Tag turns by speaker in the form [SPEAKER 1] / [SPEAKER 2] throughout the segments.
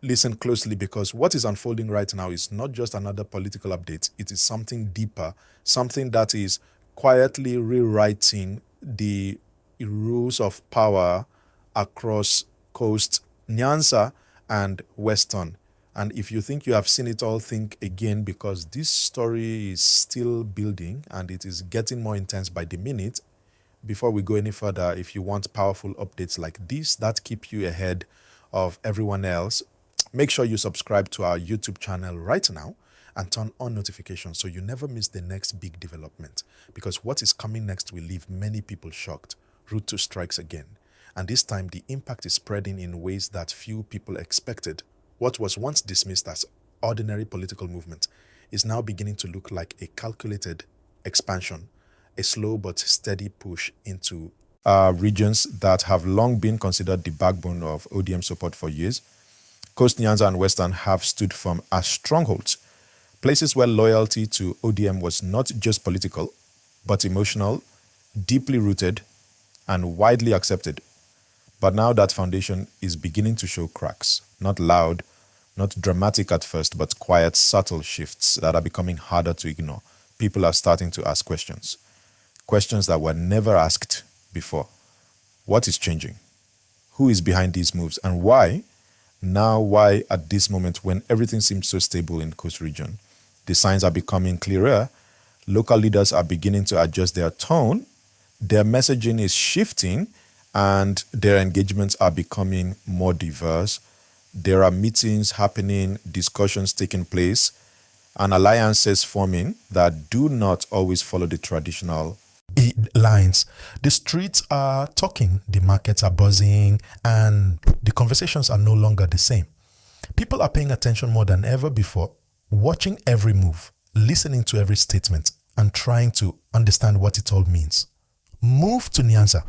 [SPEAKER 1] Listen closely, because what is unfolding right now is not just another political update. It is something deeper, something that is quietly rewriting the rules of power across coast Nyanza and Western. And if you think you have seen it all, think again, because this story is still building and it is getting more intense by the minute. Before we go any further, if you want powerful updates like this that keep you ahead of everyone else, make sure you subscribe to our YouTube channel right now and turn on notifications so you never miss the next big development. Because what is coming next will leave many people shocked. Ruto strikes again. And this time, the impact is spreading in ways that few people expected. What was once dismissed as ordinary political movement is now beginning to look like a calculated expansion, a slow but steady push into regions that have long been considered the backbone of ODM support for years. Coast, Nyanza, and Western have stood firm as strongholds, places where loyalty to ODM was not just political, but emotional, deeply rooted, and widely accepted. But now that foundation is beginning to show cracks, not loud, not dramatic at first, but quiet, subtle shifts that are becoming harder to ignore. People are starting to ask questions, questions that were never asked before. What is changing? Who is behind these moves, and why? Now, why at this moment when everything seems so stable in the coast region? The signs are becoming clearer. Local leaders are beginning to adjust their tone. Their messaging is shifting, and their engagements are becoming more diverse. There are meetings happening, discussions taking place, and alliances forming that do not always follow the traditional lines. The streets are talking, the markets are buzzing, and the conversations are no longer the same. People are paying attention more than ever before, watching every move, listening to every statement, and trying to understand what it all means. Move to Nyanza,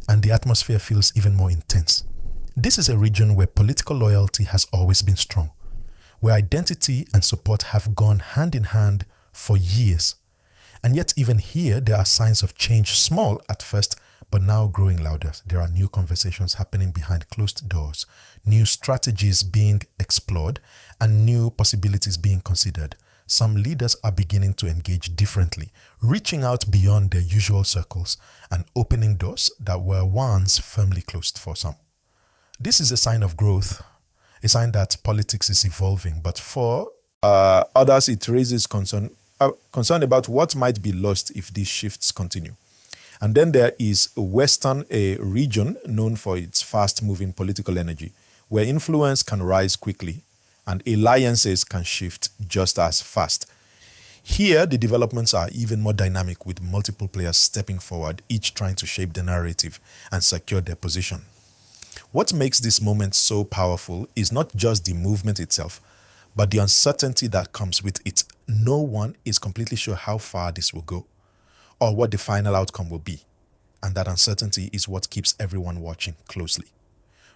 [SPEAKER 1] and the atmosphere feels even more intense. This is a region where political loyalty has always been strong, where identity and support have gone hand in hand for years. And yet even here, there are signs of change, small at first, but now growing louder. There are new conversations happening behind closed doors, new strategies being explored, and new possibilities being considered. Some leaders are beginning to engage differently, reaching out beyond their usual circles and opening doors that were once firmly closed for some. This is a sign of growth, a sign that politics is evolving, but for others, it raises concern about what might be lost if these shifts continue. And then there is Western, a region known for its fast-moving political energy, where influence can rise quickly and alliances can shift just as fast. Here, the developments are even more dynamic, with multiple players stepping forward, each trying to shape the narrative and secure their position. What makes this moment so powerful is not just the movement itself, but the uncertainty that comes with it. No one is completely sure how far this will go or what the final outcome will be. And that uncertainty is what keeps everyone watching closely.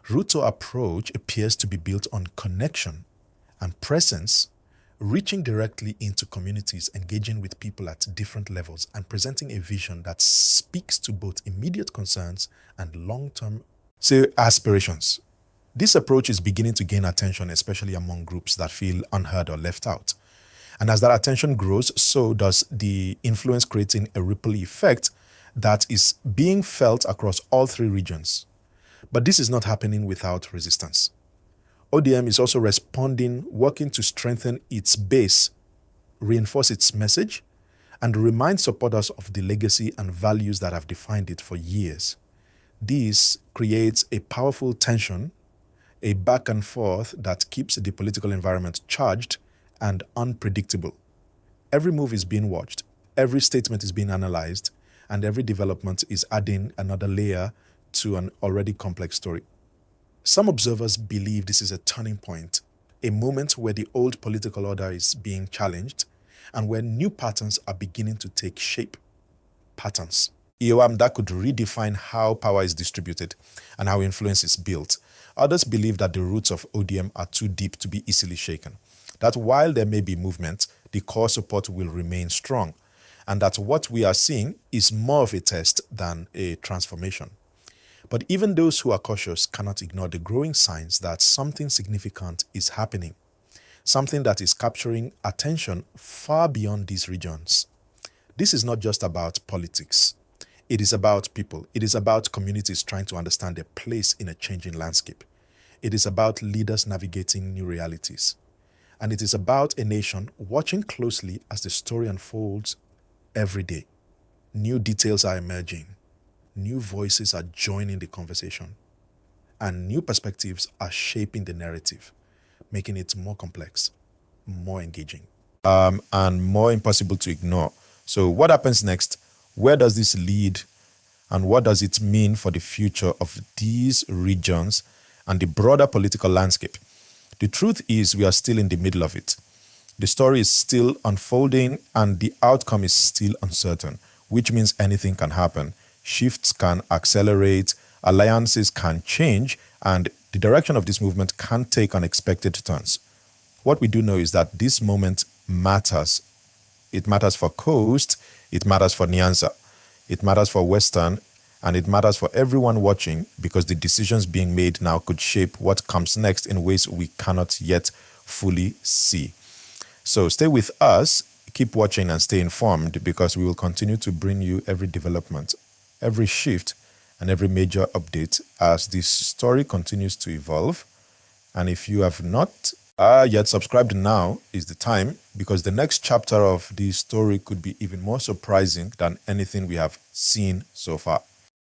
[SPEAKER 1] Ruto's approach appears to be built on connection and presence, reaching directly into communities, engaging with people at different levels, and presenting a vision that speaks to both immediate concerns and long-term aspirations. This approach is beginning to gain attention, especially among groups that feel unheard or left out. And as that attention grows, so does the influence, creating a ripple effect that is being felt across all three regions. But this is not happening without resistance. ODM is also responding, working to strengthen its base, reinforce its message, and remind supporters of the legacy and values that have defined it for years. This creates a powerful tension, a back and forth that keeps the political environment charged and unpredictable. Every move is being watched, every statement is being analyzed, and every development is adding another layer to an already complex story. Some observers believe this is a turning point, a moment where the old political order is being challenged and where new patterns are beginning to take shape. Patterns that could redefine how power is distributed and how influence is built. Others believe that the roots of ODM are too deep to be easily shaken, that while there may be movement, the core support will remain strong, and that what we are seeing is more of a test than a transformation. But even those who are cautious cannot ignore the growing signs that something significant is happening, something that is capturing attention far beyond these regions. This is not just about politics. It is about people. It is about communities trying to understand their place in a changing landscape. It is about leaders navigating new realities. And it is about a nation watching closely as the story unfolds every day. New details are emerging. New voices are joining the conversation. And new perspectives are shaping the narrative, making it more complex, more engaging, and more impossible to ignore. So what happens next? Where does this lead? And what does it mean for the future of these regions and the broader political landscape? The truth is we are still in the middle of it. The story is still unfolding and the outcome is still uncertain, which means anything can happen. Shifts can accelerate, alliances can change, and the direction of this movement can take unexpected turns. What we do know is that this moment matters. It matters for Coast, it matters for Nyanza, it matters for Western, and it matters for everyone watching because the decisions being made now could shape what comes next in ways we cannot yet fully see. So stay with us, keep watching and stay informed because we will continue to bring you every development, every shift, and every major update as this story continues to evolve. And if you have not yet subscribed, now is the time because the next chapter of this story could be even more surprising than anything we have seen so far.